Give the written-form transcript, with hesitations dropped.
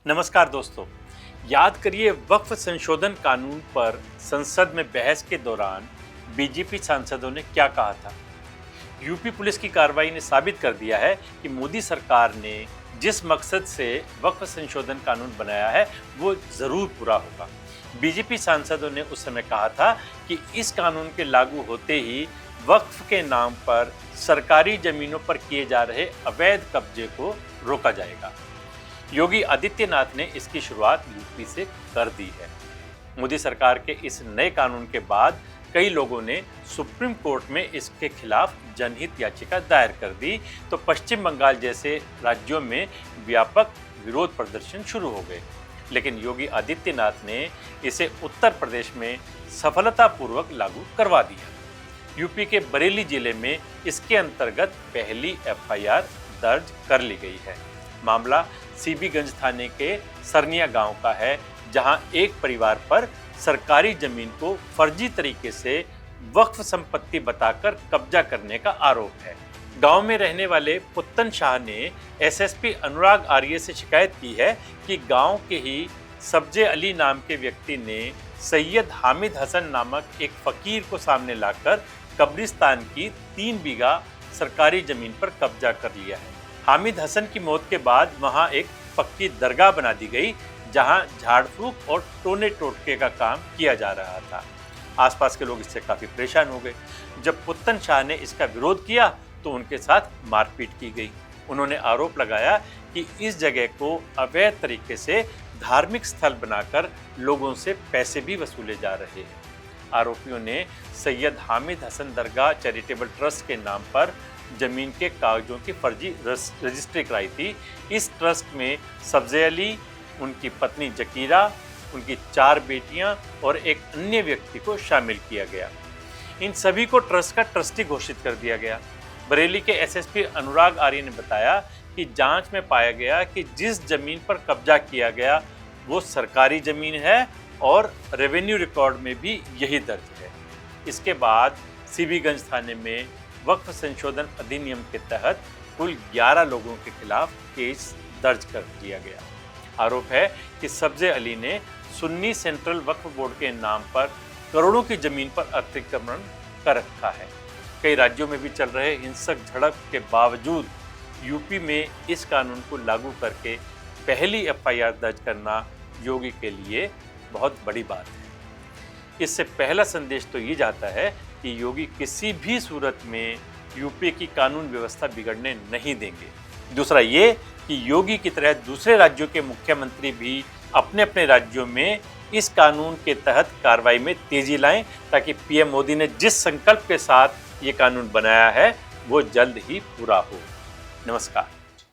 नमस्कार दोस्तों, याद करिए वक्फ संशोधन कानून पर संसद में बहस के दौरान बीजेपी सांसदों ने क्या कहा था। यूपी पुलिस की कार्रवाई ने साबित कर दिया है कि मोदी सरकार ने जिस मकसद से वक्फ संशोधन कानून बनाया है वो जरूर पूरा होगा। बीजेपी सांसदों ने उस समय कहा था कि इस कानून के लागू होते ही वक्फ के नाम पर सरकारी जमीनों पर किए जा रहे अवैध कब्जे को रोका जाएगा। योगी आदित्यनाथ ने इसकी शुरुआत यूपी से कर दी है। मोदी सरकार के इस नए कानून के बाद कई लोगों ने सुप्रीम कोर्ट में इसके खिलाफ जनहित याचिका दायर कर दी, तो पश्चिम बंगाल जैसे राज्यों में व्यापक विरोध प्रदर्शन शुरू हो गए। लेकिन योगी आदित्यनाथ ने इसे उत्तर प्रदेश में सफलतापूर्वक लागू करवा दिया। यूपी के बरेली जिले में इसके अंतर्गत पहली एफआईआर दर्ज कर ली गई है। मामला सीबीगंज थाने के सरनिया गांव का है, जहां एक परिवार पर सरकारी जमीन को फर्जी तरीके से वक्फ संपत्ति बताकर कब्जा करने का आरोप है। गांव में रहने वाले पुत्तन शाह ने एसएसपी अनुराग आर्य से शिकायत की है कि गांव के ही सब्जे अली नाम के व्यक्ति ने सैयद हामिद हसन नामक एक फकीर को सामने लाकर कब्रिस्तान की 3 बीघा सरकारी जमीन पर कब्जा कर लिया है। हामिद हसन की मौत के बाद वहां एक पक्की दरगाह बना दी गई, जहां झाड़ फूक और टोने टोटके का काम किया जा रहा था। आसपास के लोग इससे काफी परेशान हो गए। जब पुत्तन शाह ने इसका विरोध किया तो उनके साथ मारपीट की गई। उन्होंने आरोप लगाया कि इस जगह को अवैध तरीके से धार्मिक स्थल बनाकर लोगों से पैसे भी वसूले जा रहे हैं। आरोपियों ने सैयद हामिद हसन दरगाह चैरिटेबल ट्रस्ट के नाम पर जमीन के कागजों की फर्जी रजिस्ट्री कराई थी। इस ट्रस्ट में सब्जे अली, उनकी पत्नी जकीरा, उनकी 4 बेटियां और एक अन्य व्यक्ति को शामिल किया गया। इन सभी को ट्रस्ट का ट्रस्टी घोषित कर दिया गया। बरेली के एसएसपी अनुराग आर्य ने बताया कि जांच में पाया गया कि जिस जमीन पर कब्जा किया गया वो सरकारी जमीन है और रेवेन्यू रिकॉर्ड में भी यही दर्ज है। इसके बाद सीबीगंज थाने में वक्फ संशोधन अधिनियम के तहत कुल 11 लोगों के खिलाफ केस दर्ज कर दिया गया। आरोप है कि सब्जे अली ने सुन्नी सेंट्रल वक्फ बोर्ड के नाम पर करोड़ों की जमीन पर अतिक्रमण कर रखा है। कई राज्यों में भी चल रहे हिंसक झड़प के बावजूद यूपी में इस कानून को लागू करके पहली एफआईआर दर्ज करना योगी के लिए बहुत बड़ी बात है। इससे पहला संदेश तो ये जाता है कि योगी किसी भी सूरत में यूपी की कानून व्यवस्था बिगड़ने नहीं देंगे। दूसरा ये कि योगी की तरह दूसरे राज्यों के मुख्यमंत्री भी अपने अपने राज्यों में इस कानून के तहत कार्रवाई में तेजी लाएं, ताकि पीएम मोदी ने जिस संकल्प के साथ ये कानून बनाया है वो जल्द ही पूरा हो। नमस्कार।